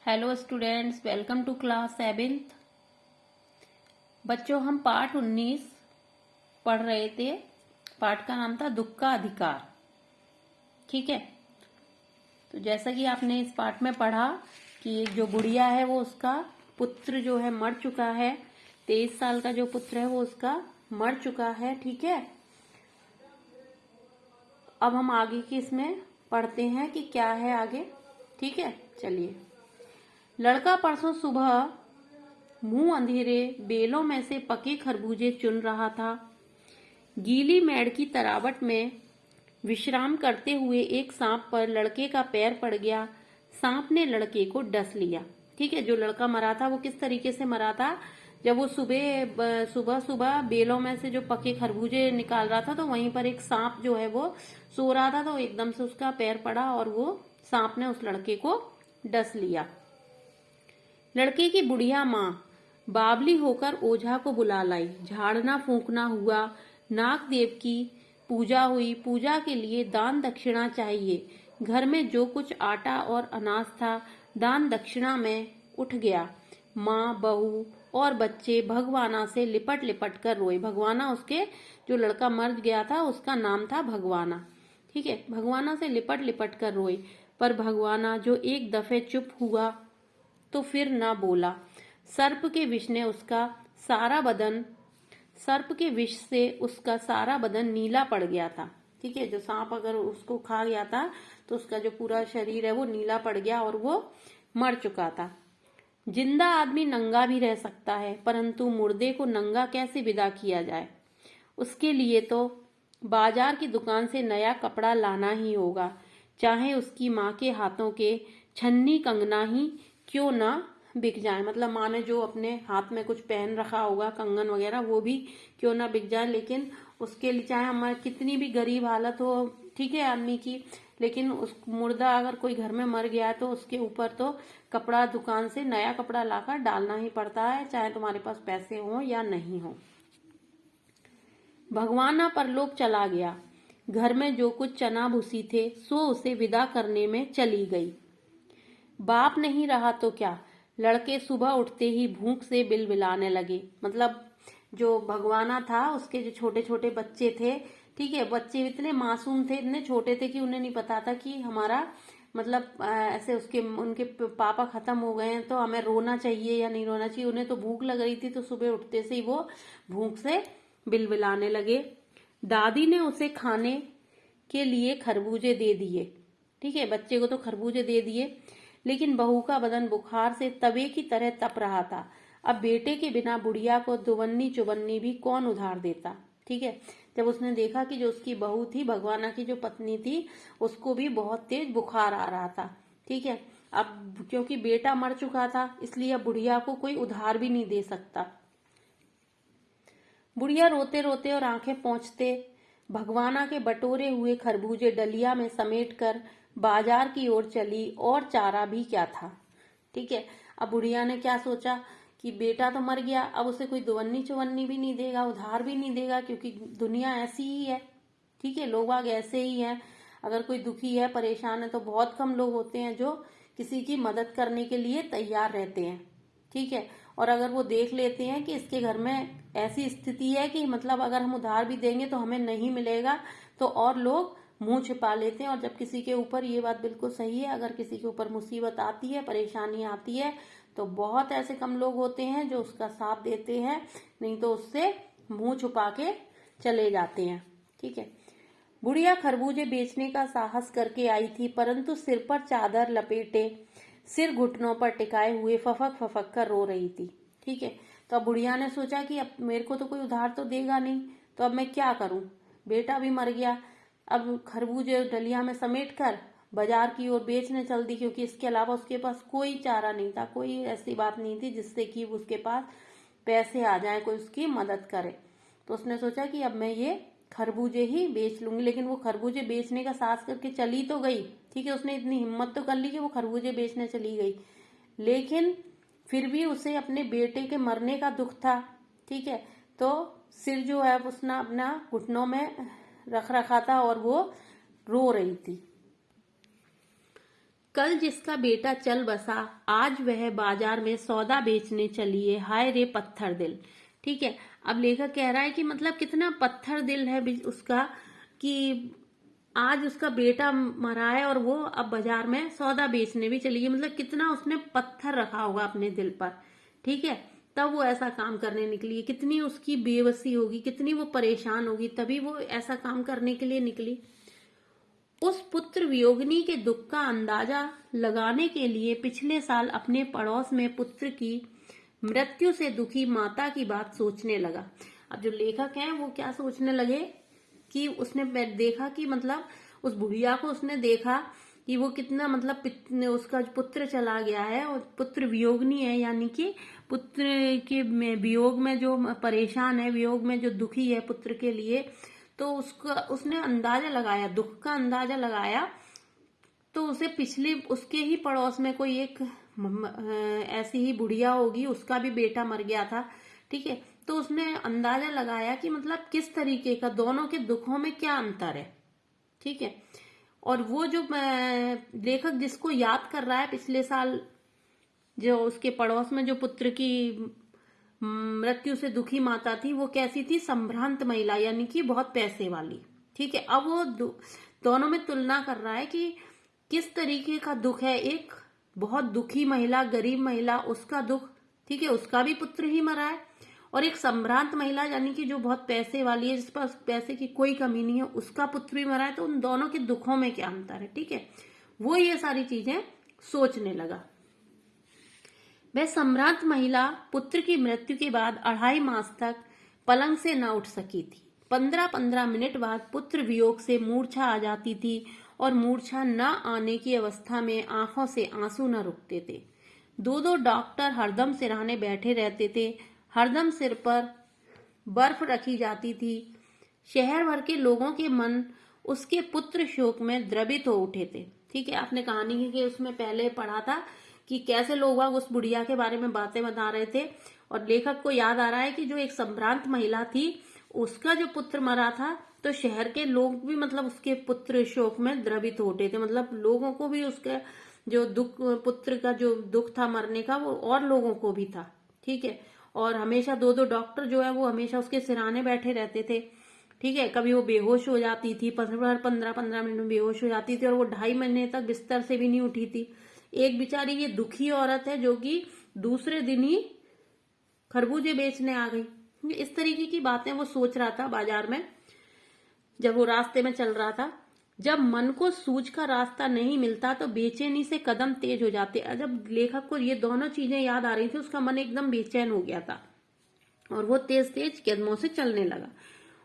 Hello students, welcome to class 7th। बच्चों, हम पाठ 19 पढ़ रहे थे। पाठ का नाम था दुख का अधिकार। ठीक है, तो जैसा कि आपने इस पाठ में पढ़ा कि एक जो गुड़िया है वो उसका पुत्र जो है मर चुका है। 23 साल का जो पुत्र है वो उसका मर चुका है। ठीक है, अब हम आगे की इसमें पढ़ते हैं कि क्या है आगे। ठीक है, चलिए। लड़का परसों सुबह मुंह अंधेरे बेलों में से पके खरबूजे चुन रहा था। गीली मेड़ की तरावट में विश्राम करते हुए एक सांप पर लड़के का पैर पड़ गया। सांप ने लड़के को डस लिया। ठीक है, जो लड़का मरा था वो किस तरीके से मरा था? जब वो सुबह सुबह बेलों में से जो पके खरबूजे निकाल रहा था तो वहीं पर एक सांप जो है वो सो रहा था, तो एकदम से उसका पैर पड़ा और वो सांप ने उस लड़के को डस लिया। लड़के की बुढ़िया माँ बावली होकर ओझा को बुला लाई। झाड़ना फूंकना हुआ, नाग देव की पूजा हुई। पूजा के लिए दान दक्षिणा चाहिए। घर में जो कुछ आटा और अनाज था दान दक्षिणा में उठ गया। माँ, बहू और बच्चे भगवाना से लिपट लिपट कर रोए। भगवाना, उसके जो लड़का मर गया था उसका नाम था भगवाना। ठीक है, भगवाना से लिपट लिपट कर रोए, पर भगवाना जो एक दफे चुप हुआ तो फिर ना बोला। सर्प के विष ने उसका सारा बदन सर्प के विष से उसका सारा बदन नीला पड़ गया था। ठीक है, जो सांप अगर उसको खा गया था तो उसका जो पूरा शरीर है वो नीला पड़ गया और वो मर चुका था। जिंदा आदमी नंगा भी रह सकता है, परंतु मुर्दे को नंगा कैसे विदा किया जाए? उसके लिए तो बाजार की दुकान से नया कपड़ा लाना ही होगा, चाहे उसकी माँ के हाथों के छन्नी कंगना ही क्यों ना बिक जाए। मतलब माँ ने जो अपने हाथ में कुछ पहन रखा होगा, कंगन वगैरह, वो भी क्यों ना बिक जाए। लेकिन उसके लिए चाहे हमारे कितनी भी गरीब हालत हो, ठीक है, आदमी की, लेकिन उस मुर्दा अगर कोई घर में मर गया है तो उसके ऊपर तो कपड़ा दुकान से नया कपड़ा लाकर डालना ही पड़ता है, चाहे तुम्हारे पास पैसे हो या नहीं हो। भगवाना परलोक चला गया। घर में जो कुछ चना भूसी थे सो उसे विदा करने में चली गई। बाप नहीं रहा तो क्या, लड़के सुबह उठते ही भूख से बिलबिलाने लगे। मतलब जो भगवाना था उसके जो छोटे छोटे बच्चे थे, ठीक है, बच्चे इतने मासूम थे, इतने छोटे थे कि उन्हें नहीं पता था कि हमारा मतलब ऐसे उनके पापा खत्म हो गए हैं तो हमें रोना चाहिए या नहीं रोना चाहिए। उन्हें तो भूख लग रही थी, तो सुबह उठते से ही वो भूख से बिलबिलाने लगे। दादी ने उसे खाने के लिए खरबूजे दे दिए। ठीक है, बच्चे को तो खरबूजे दे दिए, लेकिन बहू का बदन बुखार से तवे की तरह तप रहा था। अब बेटे के बिना बुढ़िया को दुवन्नी चुवन्नी भी कौन उधार देता। ठीक है, जब उसने देखा कि जो उसकी बहू थी, भगवाना की जो पत्नी थी, उसको भी बहुत तेज बुखार आ रहा था। ठीक है, अब क्योंकि बेटा मर चुका था इसलिए अब बुढ़िया को कोई उधार भी नहीं दे सकता। बुढ़िया रोते रोते और आंखें पोंछते भगवाना के बटोरे हुए खरबूजे डलिया में समेट कर बाजार की ओर चली। और चारा भी क्या था। ठीक है, अब बुढ़िया ने क्या सोचा कि बेटा तो मर गया, अब उसे कोई दुवन्नी चुवन्नी भी नहीं देगा, उधार भी नहीं देगा, क्योंकि दुनिया ऐसी ही है। ठीक है, लोग बाग ऐसे ही हैं। अगर कोई दुखी है, परेशान है, तो बहुत कम लोग होते हैं जो किसी की मदद करने के लिए तैयार रहते हैं। ठीक है, और अगर वो देख लेते हैं कि इसके घर में ऐसी स्थिति है कि मतलब अगर हम उधार भी देंगे तो हमें नहीं मिलेगा, तो और लोग मुंह छिपा लेते हैं। और जब किसी के ऊपर, ये बात बिल्कुल सही है, अगर किसी के ऊपर मुसीबत आती है, परेशानी आती है, तो बहुत ऐसे कम लोग होते हैं जो उसका साथ देते हैं, नहीं तो उससे मुंह छुपा के चले जाते हैं। ठीक है, बुढ़िया खरबूजे बेचने का साहस करके आई थी, परंतु सिर पर चादर लपेटे, सिर घुटनों पर टिकाए हुए फफक फफक कर रो रही थी। ठीक है, तो अब बुढ़िया ने सोचा कि अब मेरे को तो कोई उधार तो देगा नहीं, तो अब मैं क्या करूं, बेटा भी मर गया। अब खरबूजे डलिया में समेट कर बाजार की ओर बेचने चल दी, क्योंकि इसके अलावा उसके पास कोई चारा नहीं था, कोई ऐसी बात नहीं थी जिससे कि उसके पास पैसे आ जाए, कोई उसकी मदद करे। तो उसने सोचा कि अब मैं ये खरबूजे ही बेच लूंगी। लेकिन वो खरबूजे बेचने का साहस करके चली तो गई। ठीक है, उसने इतनी हिम्मत तो कर ली कि वो खरबूजे बेचने चली गई, लेकिन फिर भी उसे अपने बेटे के मरने का दुख था। ठीक है, तो सिर जो है उसने अपना घुटनों में रख रखा था और वो रो रही थी। कल जिसका बेटा चल बसा, आज वह बाजार में सौदा बेचने चलिए, हाय रे पत्थर दिल। ठीक है, अब लेखक कह रहा है कि मतलब कितना पत्थर दिल है उसका, कि आज उसका बेटा मरा है और वो अब बाजार में सौदा बेचने भी चली गई। मतलब कितना उसने पत्थर रखा होगा अपने दिल पर। ठीक है, तब वो ऐसा काम करने निकली है। कितनी उसकी बेबसी होगी, कितनी वो परेशान होगी, तभी वो ऐसा काम करने के लिए निकली। उस पुत्र वियोगिनी के दुख का अंदाजा लगाने के लिए पिछले साल अपने पड़ोस में पुत्र की मृत्यु से दुखी माता की बात सोचने लगा। अब जो लेखक हैं वो क्या सोचने लगे कि उसने देखा कि मतलब उस बुढ़िया को उसने देखा कि वो कितना मतलब उसका पुत्र चला गया है और पुत्र वियोगिनी है, यानी कि पुत्र के वियोग में जो परेशान है, वियोग में जो दुखी है पुत्र के लिए। तो उसने अंदाजा लगाया, दुख का अंदाजा लगाया। तो उसे पिछले उसके ही पड़ोस में कोई एक ऐसी ही बुढ़िया होगी, उसका भी बेटा मर गया था। ठीक है, तो उसने अंदाजा लगाया कि मतलब किस तरीके का, दोनों के दुखों में क्या अंतर है। ठीक है, और वो जो लेखक जिसको याद कर रहा है पिछले साल जो उसके पड़ोस में जो पुत्र की मृत्यु से दुखी माता थी, वो कैसी थी, संभ्रांत महिला, यानी कि बहुत पैसे वाली। ठीक है, अब वो दोनों में तुलना कर रहा है कि किस तरीके का दुख है। एक बहुत दुखी महिला, गरीब महिला, उसका दुख, ठीक है, उसका भी पुत्र ही मरा है। और एक संभ्रांत महिला, यानी कि जो बहुत पैसे वाली है, जिस पास पैसे की कोई कमी नहीं है, उसका पुत्र भी मरा है। तो उन दोनों के दुखों में क्या अंतर है। ठीक है, वो ये सारी चीजें सोचने लगा। वह सम्राट महिला पुत्र की मृत्यु के बाद 2.5 मास तक पलंग से न उठ सकी थी। 15-15 मिनट बाद पुत्र वियोग से मूर्छा आ जाती थी और मूर्छा न आने की अवस्था में आंखों से आंसू न रुकते थे। 2 डॉक्टर हरदम सिरहाने बैठे रहते थे। हरदम सिर पर बर्फ रखी जाती थी। शहर भर के लोगों के मन उसके पुत्र शोक में द्रवित हो उठे थे। ठीक है, आपने कहानी के उसमें पहले पढ़ा था कि कैसे लोग उस बुढ़िया के बारे में बातें बता रहे थे, और लेखक को याद आ रहा है कि जो एक संभ्रांत महिला थी, उसका जो पुत्र मरा था, तो शहर के लोग भी मतलब उसके पुत्र शोक में द्रवित हो उठे थे। मतलब लोगों को भी उसका जो दुख, पुत्र का जो दुख था मरने का, वो और लोगों को भी था। ठीक है, और हमेशा 2 डॉक्टर जो है वो हमेशा उसके सिरहाने बैठे रहते थे। ठीक है, कभी वो बेहोश हो जाती थी, 15-15 मिनट में बेहोश हो जाती थी, और वो 2.5 महीने तक बिस्तर से भी नहीं उठी थी। एक बेचारी ये दुखी औरत है जो कि दूसरे दिन ही खरबूजे बेचने आ गई। इस तरीके की बातें वो सोच रहा था बाजार में, जब वो रास्ते में चल रहा था। जब मन को सूझ का रास्ता नहीं मिलता तो बेचैनी से कदम तेज हो जाते। जब लेखक को ये दोनों चीजें याद आ रही थी, उसका मन एकदम बेचैन हो गया था और वो तेज तेज कदमों से चलने लगा।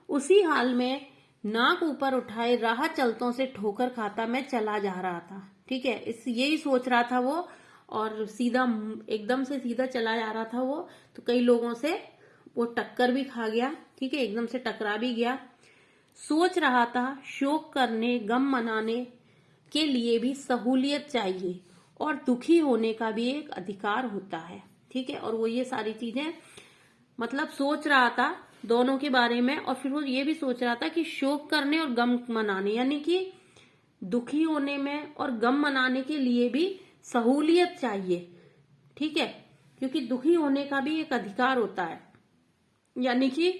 उसी हाल में नाक ऊपर उठाए राह चलतों से ठोकर खाता मैं चला जा रहा था। ठीक है, यही सोच रहा था वो, और सीधा एकदम से सीधा चला जा रहा था वो। तो कई लोगों से वो टक्कर भी खा गया। ठीक है, एकदम से टकरा भी गया। सोच रहा था शोक करने, गम मनाने के लिए भी सहूलियत चाहिए और दुखी होने का भी एक अधिकार होता है। ठीक है, और वो ये सारी चीजें मतलब सोच रहा था दोनों के बारे में, और फिर वो ये भी सोच रहा था कि शोक करने और गम मनाने, यानी कि दुखी होने में और गम मनाने के लिए भी सहूलियत चाहिए। ठीक है, क्योंकि दुखी होने का भी एक अधिकार होता है, यानी कि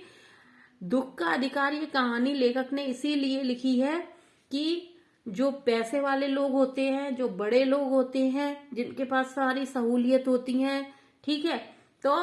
दुख का अधिकार। ये कहानी लेखक ने इसीलिए लिखी है कि जो पैसे वाले लोग होते हैं, जो बड़े लोग होते हैं, जिनके पास सारी सहूलियत होती है, ठीक है, तो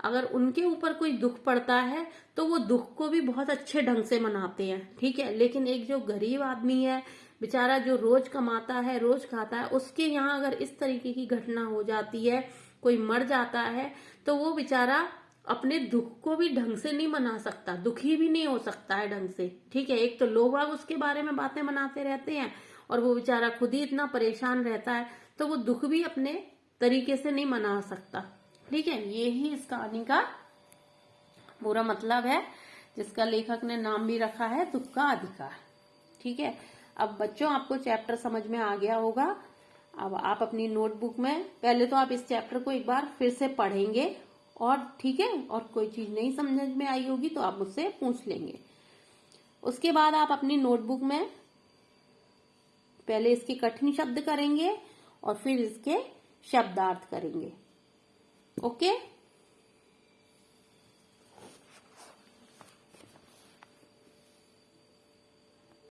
अगर उनके ऊपर कोई दुख पड़ता है तो वो दुख को भी बहुत अच्छे ढंग से मनाते हैं। ठीक है, लेकिन एक जो गरीब आदमी है बेचारा, जो रोज कमाता है, रोज खाता है, उसके यहाँ अगर इस तरीके की घटना हो जाती है, कोई मर जाता है, तो वो बेचारा अपने दुख को भी ढंग से नहीं मना सकता, दुखी भी नहीं हो सकता है ढंग से। ठीक है, एक तो लोग बाग उसके बारे में बातें मनाते रहते हैं, और वो बेचारा खुद ही इतना परेशान रहता है, तो वो दुख भी अपने तरीके से नहीं मना सकता। ठीक है, ये ही इस कहानी का पूरा मतलब है, जिसका लेखक ने नाम भी रखा है दुख का अधिकार। ठीक है, अब बच्चों आपको चैप्टर समझ में आ गया होगा। अब आप अपनी नोटबुक में पहले तो आप इस चैप्टर को एक बार फिर से पढ़ेंगे, और ठीक है, और कोई चीज नहीं समझ में आई होगी तो आप मुझसे पूछ लेंगे। उसके बाद आप अपनी नोटबुक में पहले इसके कठिन शब्द करेंगे, और फिर इसके शब्दार्थ करेंगे। ओके।